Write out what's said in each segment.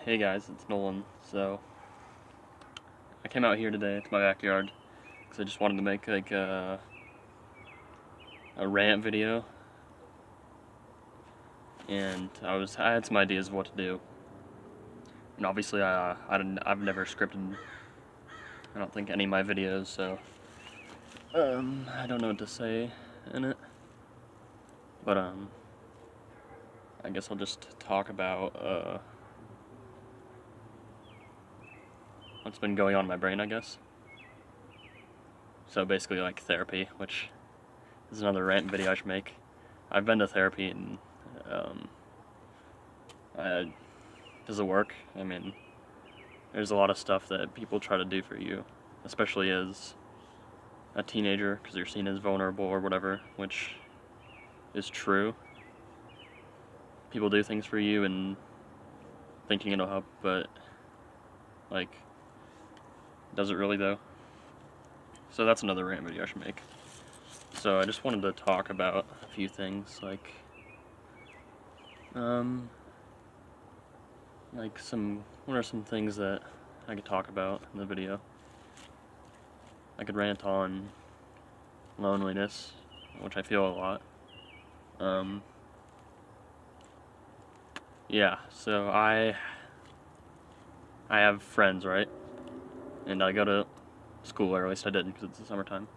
Hey guys, it's Nolan. So, I came out here today to my backyard because I just wanted to make like a rant video, and I had some ideas of what to do. And obviously, I've never scripted. I don't think any of my videos, so I don't know what to say in it. But I guess I'll just talk about what's been going on in my brain, I guess. So basically, like therapy, which is another rant video I should make. I've been to therapy and does it work? I mean, there's a lot of stuff that people try to do for you, especially as a teenager, because you're seen as vulnerable or whatever, which is true. People do things for you and thinking it'll help, but like, does it really though? So that's another rant video I should make. So I just wanted to talk about a few things, like what are some things that I could talk about in the video? I could rant on loneliness, which I feel a lot. Yeah, so I have friends, right? And I go to school, or at least I did, because it's the summertime.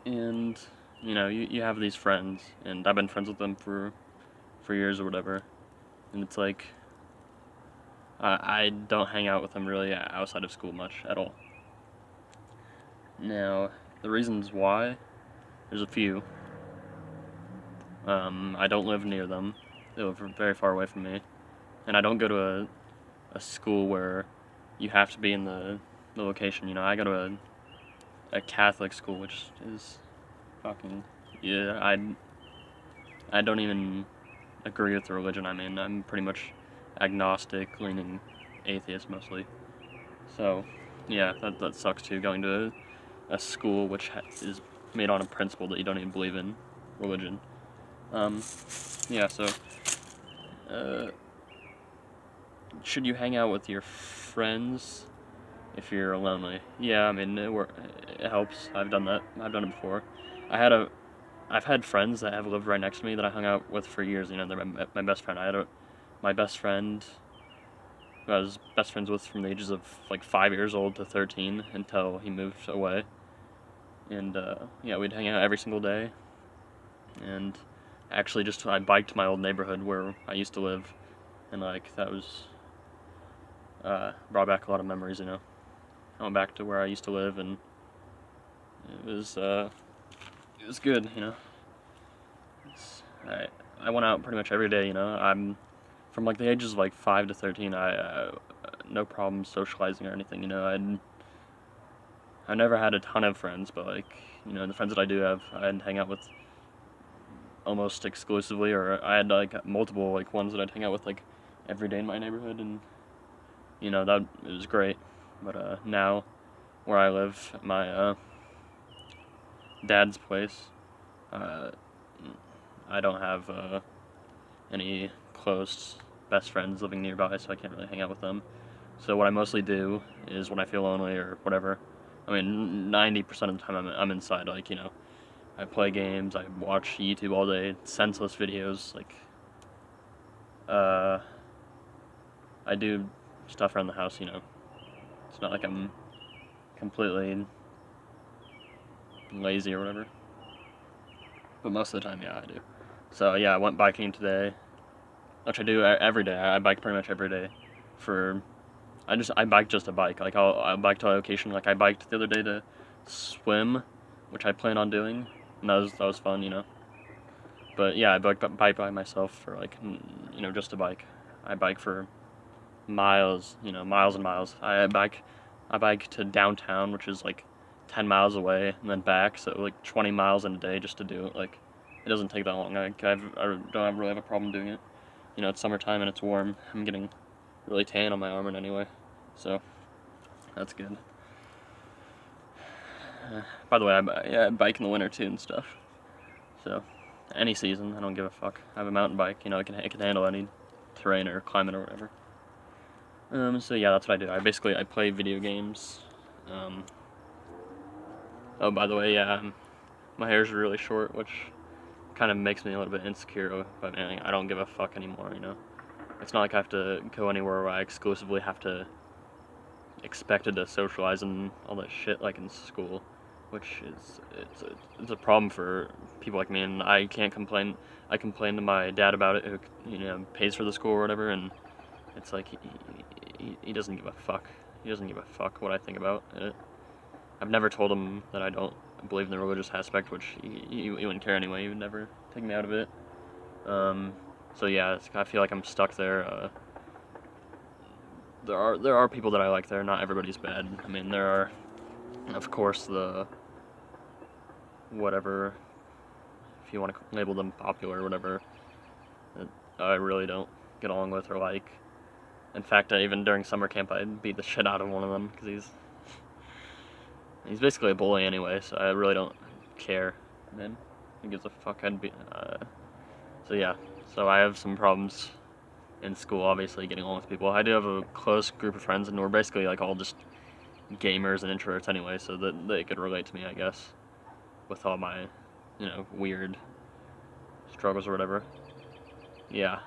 And, you have these friends, and I've been friends with them for years or whatever. And it's like, I don't hang out with them really outside of school much at all. Now, the reasons why, there's a few. I don't live near them. They live very far away from me. And I don't go to a school where you have to be in the location. I go to a Catholic school, which is fucking, yeah, I don't even agree with the religion I'm in. I'm pretty much agnostic, leaning atheist mostly. So, yeah, that sucks too, going to a school which is made on a principle that you don't even believe in religion. Yeah, so, should you hang out with your friends if you're lonely? Yeah, I mean, it helps. I've done that. I've done it before. I've had friends that have lived right next to me that I hung out with for years. They're my best friend. My best friend who I was best friends with from the ages of like 5 years old to 13 until he moved away. And yeah, we'd hang out every single day. And actually, I biked to my old neighborhood where I used to live, and like that was brought back a lot of memories. I went back to where I used to live, and it was good. I went out pretty much every day. I'm from like the ages of like 5 to 13. I no problem socializing or anything. I never had a ton of friends, but like the friends that I do have, I'd hang out with almost exclusively, or I had like multiple like ones that I'd hang out with like every day in my neighborhood, and that it was great. But now where I live, at my dad's place, I don't have any close best friends living nearby, so I can't really hang out with them. So what I mostly do is when I feel lonely or whatever. I mean, 90% of the time I'm inside. Like I play games, I watch YouTube all day, senseless videos. Like I do stuff around the house. It's not like I'm completely lazy or whatever. But most of the time, yeah, I do. So yeah, I went biking today, which I do every day. I bike pretty much every day. I bike just a bike. Like I'll bike to a location. Like I biked the other day to swim, which I plan on doing, and that was fun. But yeah, I bike by myself for like just a bike. I bike for miles, miles and miles. I bike to downtown, which is like 10 miles away, and then back, so like 20 miles in a day just to do it. Like, it doesn't take that long. I don't really have a problem doing it. It's summertime and it's warm. I'm getting really tan on my arm anyway, so that's good. By the way, I bike in the winter too and stuff. So, any season, I don't give a fuck. I have a mountain bike, it can handle any terrain or climate or whatever. So yeah, that's what I do. I play video games. Oh, by the way, yeah, my hair's really short, which kind of makes me a little bit insecure, but man, I don't give a fuck anymore, you know? It's not like I have to go anywhere where I exclusively have to expected to socialize and all that shit like in school, which is it's a problem for people like me, and I can't complain. I complain to my dad about it, who pays for the school or whatever, and it's like he doesn't give a fuck. He doesn't give a fuck what I think about it. I've never told him that I don't believe in the religious aspect, which he wouldn't care anyway. He would never take me out of it. So yeah, I feel like I'm stuck there. There are people that I like there. Not everybody's bad. I mean, there are, of course, the whatever, if you want to label them popular or whatever, that I really don't get along with or like. In fact, even during summer camp, I beat the shit out of one of them because he's basically a bully anyway. So I really don't care. Man, who gives a fuck? So yeah, so I have some problems in school, obviously, getting along with people. I do have a close group of friends, and we're basically like all just gamers and introverts anyway, so that they could relate to me, I guess, with all my, weird struggles or whatever. Yeah.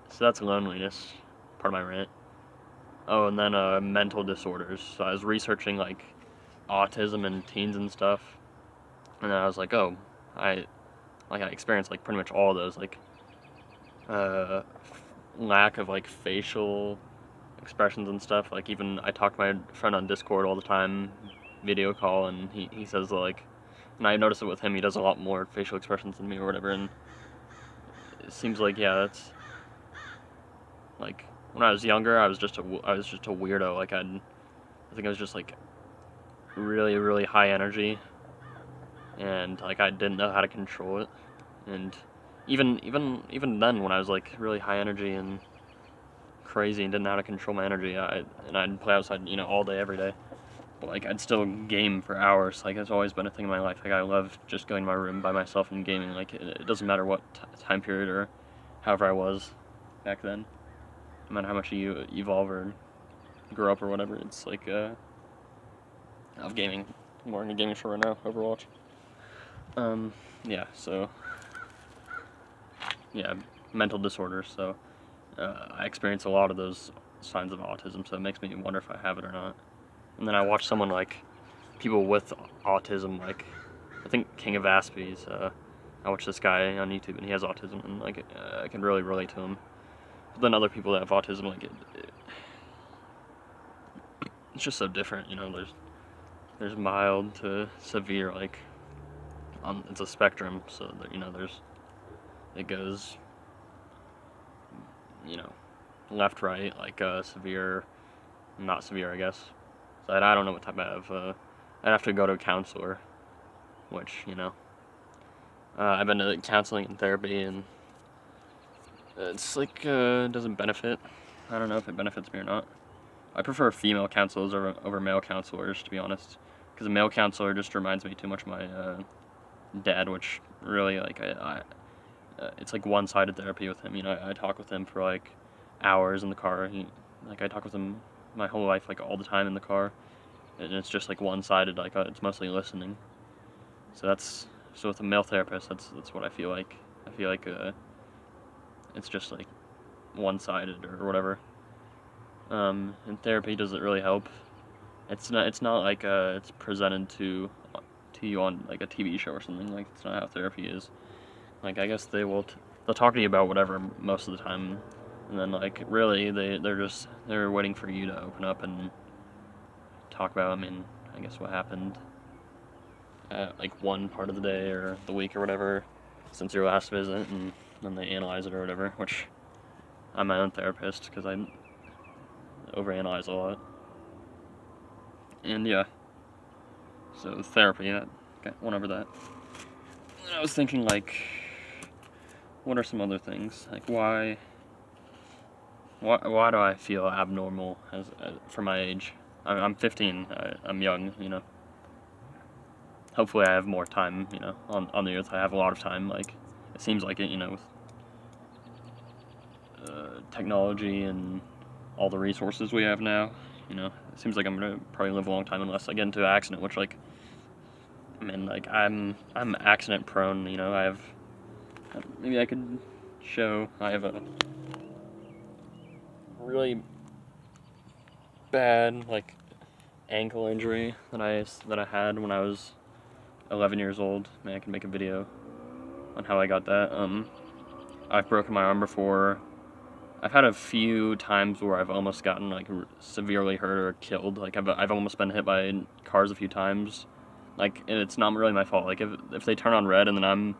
So that's loneliness, part of my rant. Oh, and then mental disorders. So I was researching like autism and teens and stuff, and then I was like, oh, I experienced like pretty much all of those, like lack of like facial expressions and stuff. Like even I talk to my friend on Discord all the time, video call, and he says like, and I notice it with him, he does a lot more facial expressions than me or whatever, and it seems like, yeah, that's like when I was younger, I was just a weirdo. Like I think I was just like really really high energy, and like I didn't know how to control it, and even then when I was like really high energy and crazy and didn't know how to control my energy, I'd play outside, all day, every day. But like I'd still game for hours. Like it's always been a thing in my life. Like I love just going to my room by myself and gaming. Like it doesn't matter what time period or however I was back then. No matter how much you evolve or grow up or whatever. It's like I'm gaming. I'm more into gaming for right now. Overwatch. Yeah. So yeah, mental disorders. So I experience a lot of those signs of autism. So it makes me wonder if I have it or not. And then I watch someone like people with autism, like I think King of Aspies. I watch this guy on YouTube and he has autism, and like I can really relate to him. But then other people that have autism, like it's just so different. There's mild to severe. Like it's a spectrum, so that, it goes left, right, like severe, not severe, I guess. So I don't know what type of, I'd have to go to a counselor, which, I've been to counseling and therapy, and it's like, doesn't benefit. I don't know if it benefits me or not. I prefer female counselors over male counselors, to be honest, because a male counselor just reminds me too much of my dad, which really, like, it's like one-sided therapy with him. I talk with him for like hours in the car. I talk with him my whole life, like all the time in the car, and it's just like one-sided. Like it's mostly listening. So with a male therapist, that's what I feel like. I feel like it's just like one-sided or whatever. And therapy doesn't really help. It's not like it's presented to you on like a TV show or something. Like it's not how therapy is. Like I guess they'll talk to you about whatever most of the time, and then like really they're waiting for you to open up and talk about, I guess what happened like one part of the day or the week or whatever since your last visit, and then they analyze it or whatever, which I'm my own therapist because I overanalyze a lot. And yeah, so therapy, went over that. And I was thinking like, what are some other things? Like why do I feel abnormal for my age? I'm 15. I'm young, Hopefully I have more time, on the earth. I have a lot of time. Like it seems like it, with technology and all the resources we have now. You know, it seems like I'm gonna probably live a long time unless I get into an accident, which like, I mean, like I'm accident prone. You know, maybe I could show I have a really bad like ankle injury that I had when I was 11 years old. Man, I can make a video on how I got that. I've broken my arm before. I've had a few times where I've almost gotten like severely hurt or killed. Like I've almost been hit by cars a few times. Like, and it's not really my fault. Like if they turn on red and then I'm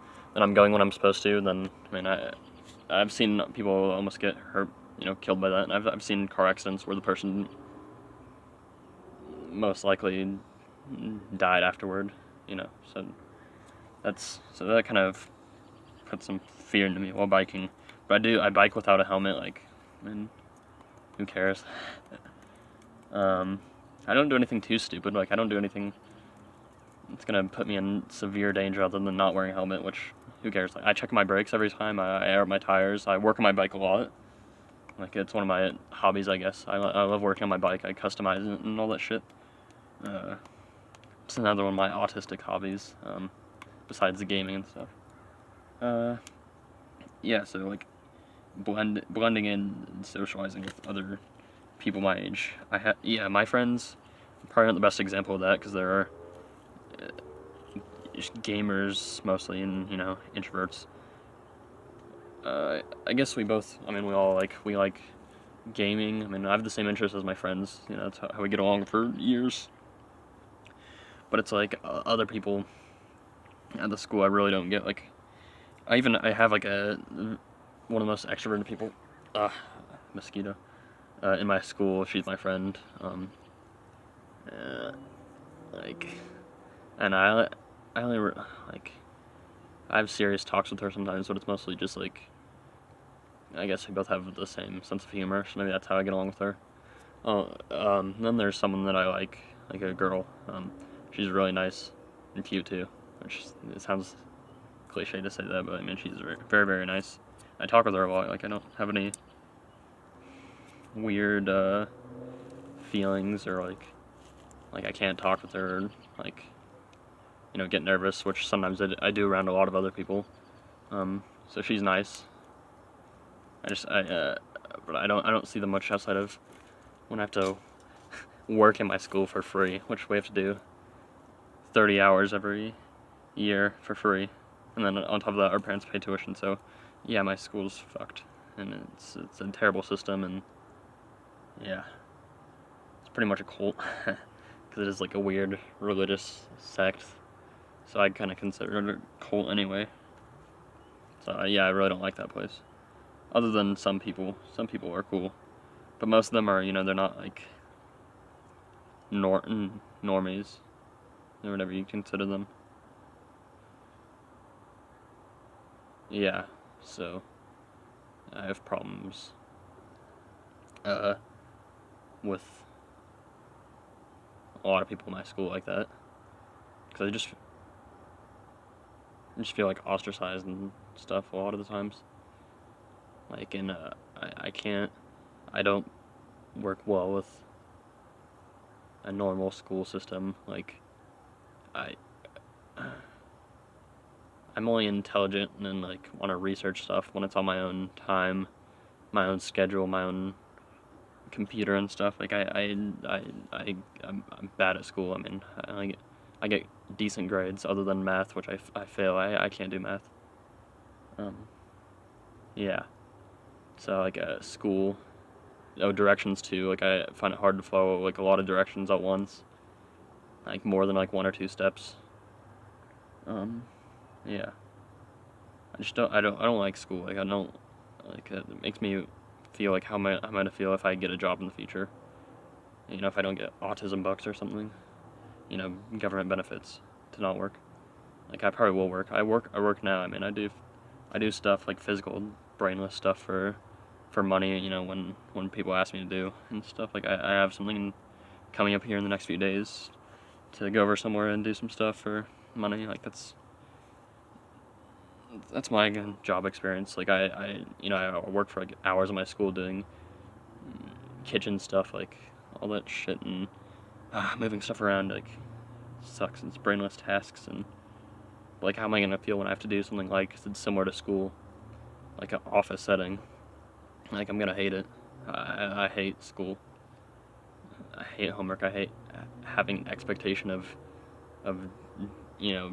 going when I'm supposed to, then I mean I've seen people almost get hurt, you know, killed by that. And I've seen car accidents where the person most likely died afterward. You know, so that kind of put some fear into me while biking. But I bike without a helmet. Like, I mean, who cares? I don't do anything too stupid. Like, I don't do anything that's gonna put me in severe danger other than not wearing a helmet, which, who cares? Like, I check my brakes every time, I air up my tires, I work on my bike a lot. Like, it's one of my hobbies, I guess. I love working on my bike, I customize it and all that shit. It's another one of my autistic hobbies, besides the gaming and stuff. Yeah, so, like, blending in and socializing with other people my age. My friends probably aren't the best example of that because they're just gamers mostly, and you know, introverts. I guess we all like gaming. I mean, I have the same interests as my friends. You know, that's how we get along for years. But it's like other people at the school I really don't get. Like, I have like one of the most extroverted people, mosquito, in my school. She's my friend. Like, and I only like I have serious talks with her sometimes, but it's mostly just like I guess we both have the same sense of humor, so maybe that's how I get along with her. Then there's someone that I like a girl. She's really nice and cute too, which it sounds cliche to say that, but I mean she's very, very, very nice. I talk with her a lot. Like I don't have any weird feelings or like I can't talk with her. Like, you know, get nervous, which sometimes I do around a lot of other people. So she's nice. But I don't see them much outside of when I have to work in my school for free, which we have to do 30 hours every year for free, and then on top of that, our parents pay tuition. So, yeah, my school's fucked, and it's a terrible system, and yeah, it's pretty much a cult because it is like a weird religious sect. So I kind of consider it a cult anyway. So yeah, I really don't like that place. Other than some people are cool, but most of them are, you know, they're not like normies, or whatever you consider them. Yeah, so I have problems with a lot of people in my school like that, because I just feel like ostracized and stuff a lot of the times. Like, and I don't work well with a normal school system. Like, I'm only intelligent and like want to research stuff when it's on my own time, my own schedule, my own computer and stuff. Like I'm bad at school. I mean, I get decent grades other than math, which I fail. I can't do math. Yeah. So like school, directions too. Like I find it hard to follow like a lot of directions at once. Like more than like one or two steps. Yeah. I don't like school. Like I don't like it makes me feel like how am I gonna feel if I get a job in the future. You know, if I don't get autism bucks or something. You know, government benefits to not work. Like I probably will work. I work now. I mean, I do stuff like physical, brainless stuff for money. You know, when people ask me to do and stuff. Like I have something coming up here in the next few days to go over somewhere and do some stuff for money. Like that's my job experience. Like I work for like hours in my school doing kitchen stuff, like all that shit, and moving stuff around, like, sucks. It's brainless tasks, and like, how am I gonna feel when I have to do something like it's similar to school, like an office setting? Like, I'm gonna hate it. I hate school. I hate homework. I hate having expectation of you know,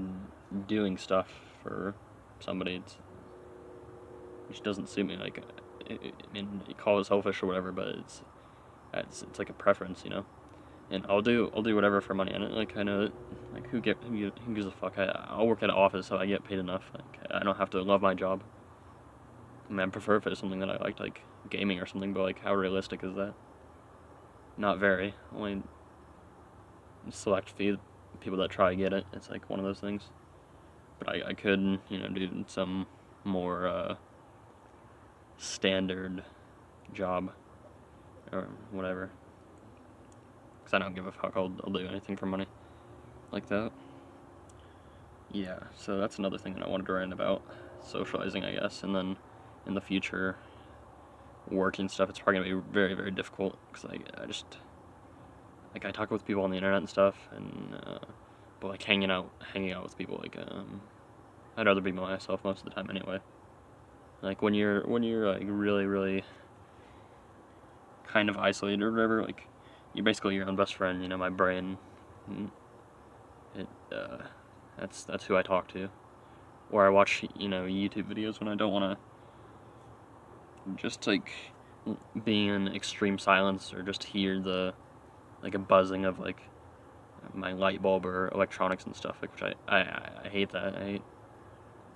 doing stuff for somebody. Which doesn't suit me. Like, I mean, you call it selfish or whatever, but it's like a preference, you know. And I'll do whatever for money. And like, I know that, like, who gives a fuck? I'll work at an office so I get paid enough. Like, I don't have to love my job. I mean, I prefer if it's something that I liked, like gaming or something. But like, how realistic is that? Not very. Only select few people that try to get it. It's like one of those things. But I could, you know, do some more standard job or whatever. Because I don't give a fuck. I'll do anything for money like that. Yeah, so that's another thing that I wanted to rant about. Socializing, I guess. And then in the future, working stuff, it's probably going to be very, very difficult. Because I just, like, I talk with people on the internet and stuff. And, but like hanging out with people, like, I'd rather be by myself most of the time anyway. Like, when you're like really, really kind of isolated or whatever, like, you're basically your own best friend, you know. My brain, that's who I talk to. Or I watch, you know, YouTube videos when I don't want to just, like, be in extreme silence or just hear like, a buzzing of, like, my light bulb or electronics and stuff, like, which I hate that. I hate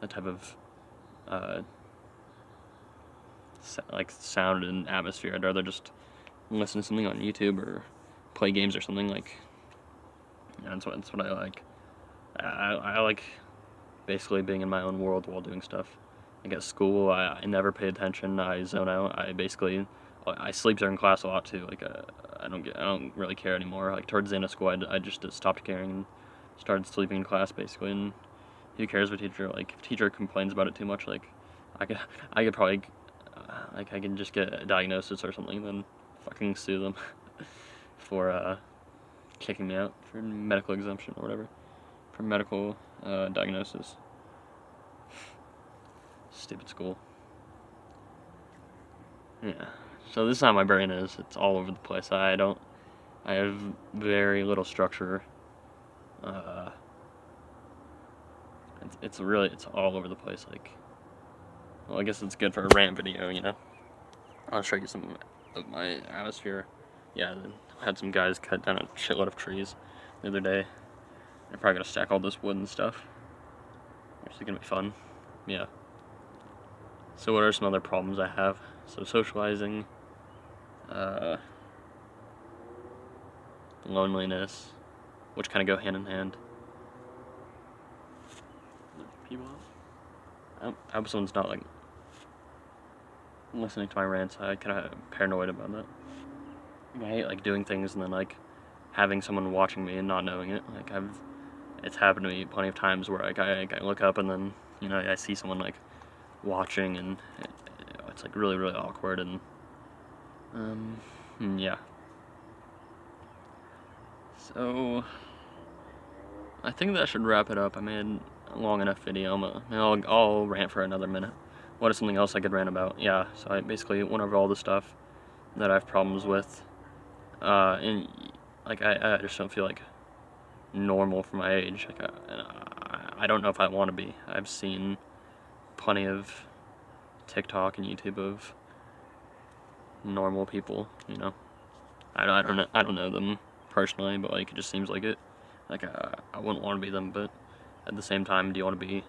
that type of like, sound and atmosphere. I'd rather just listen to something on YouTube or play games or something. Like, that's what I like. I like basically being in my own world while doing stuff. Like, at school, I never pay attention. I zone out. I sleep during class a lot too. Like, I don't really care anymore. Like, towards the end of school, I just stopped caring and started sleeping in class basically. And who cares what teacher, like, if teacher complains about it too much, like, I could probably, like, I can just get a diagnosis or something, then fucking sue them for kicking me out for medical exemption or whatever, for medical diagnosis. Stupid school. Yeah. So this is how my brain is. It's all over the place. I have very little structure. It's all over the place. Like, well, I guess it's good for a rant video, you know. I'll show you some of my atmosphere. Yeah, I had some guys cut down a shitload of trees the other day. They're probably gonna stack all this wood and stuff. Which is gonna be fun. Yeah. So what are some other problems I have? So socializing, loneliness, which kind of go hand in hand. People, I hope someone's not, like, listening to my rants. I kind of paranoid about that. I hate, like, doing things and then, like, having someone watching me and not knowing it. Like, it's happened to me plenty of times where, like, I look up and then, you know, I see someone, like, watching, and it's like really, really awkward. And yeah. So I think that should wrap it up. I made a long enough video. I'll rant for another minute. What is something else I could rant about? Yeah, so I basically went over all the stuff that I have problems with, and, like, I just don't feel, like, normal for my age. Like, I don't know if I want to be. I've seen plenty of TikTok and YouTube of normal people, you know. I don't know them personally, but, like, it just seems like it. Like, I wouldn't want to be them, but at the same time, do you want to be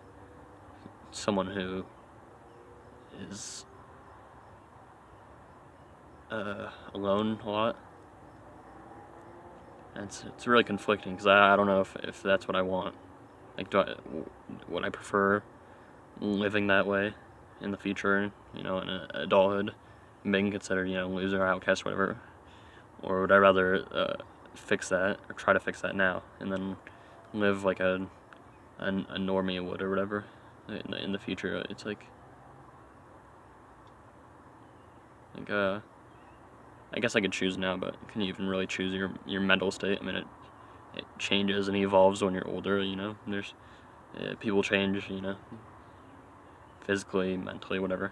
someone who is alone a lot? And it's really conflicting, because I don't know if that's what I want. Like, would I prefer living that way in the future, you know, in adulthood, being considered, you know, loser, outcast, whatever, or would I rather fix that, or try to fix that now, and then live like a normie would, or whatever, in the future? It's like I guess I could choose now, but can you even really choose your mental state? I mean, it changes and evolves when you're older, you know? There's people change, you know, physically, mentally, whatever.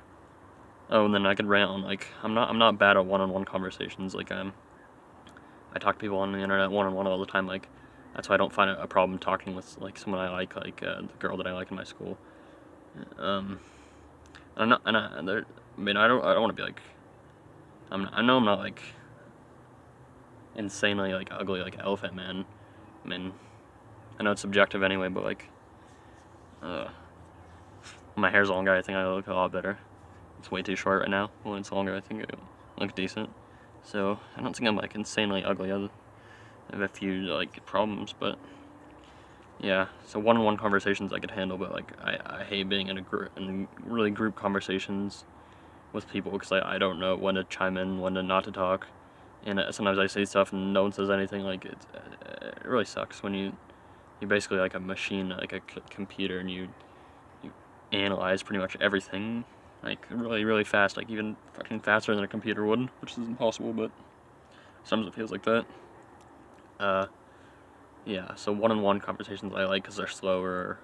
Oh, and then I could rant on, like, I'm not bad at one-on-one conversations. Like, I talk to people on the internet one-on-one all the time. Like, that's why I don't find it a problem talking with, like, someone I like the girl that I like in my school. I'm not, and I mean, I don't want to be like, I know I'm not like insanely like ugly like Elephant Man. I mean, I know it's subjective anyway, but like, my hair's longer, I think I look a lot better. It's way too short right now. When it's longer, I think it looks decent. So I don't think I'm like insanely ugly. I have a few like problems, but yeah. So one-on-one conversations I could handle, but like I hate being in really group conversations with people because I don't know when to chime in, when to not to talk, and sometimes I say stuff and no one says anything. Like it really sucks when you're basically like a machine, like a computer, and you analyze pretty much everything like really fast, like even fucking faster than a computer would, which is impossible, but sometimes it feels like that. Yeah, so one-on-one conversations I like because they're slower,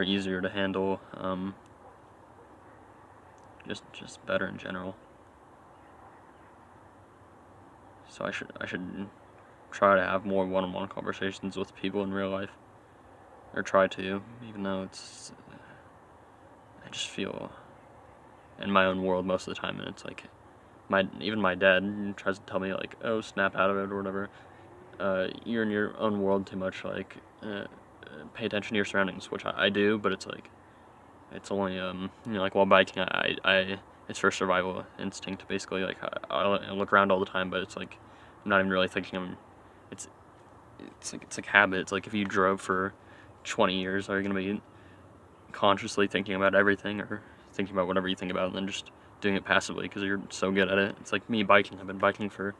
easier to handle, just better in general. So I should try to have more one-on-one conversations with people in real life, or try to, even though I just feel in my own world most of the time, and it's like even my dad tries to tell me like, oh, snap out of it or whatever. You're in your own world too much. Like, pay attention to your surroundings, which I do, but it's like, it's only you know, like while biking, I it's for survival instinct basically. Like I look around all the time, but it's like I'm not even really thinking. It's like habit. It's like if you drove for 20 years, are you gonna be consciously thinking about everything or thinking about whatever you think about and then just doing it passively because you're so good at it? It's like me biking. I've been biking for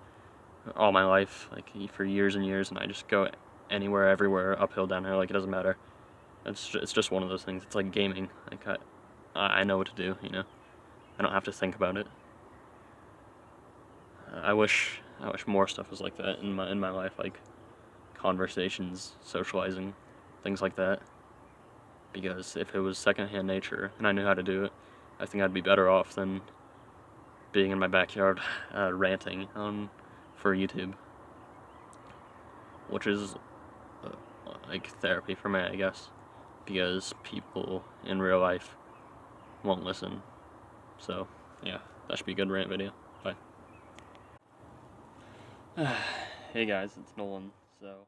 all my life, like for years and years, and I just go anywhere, everywhere, uphill, downhill, like it doesn't matter. It's just one of those things. It's like gaming. Like I know what to do, you know. I don't have to think about it. I wish more stuff was like that in my life, like conversations, socializing, things like that. Because if it was secondhand nature and I knew how to do it, I think I'd be better off than being in my backyard ranting on for YouTube, which is like therapy for me, I guess, because people in real life won't listen. So yeah, that should be a good rant video. Bye. Hey guys, it's Nolan. So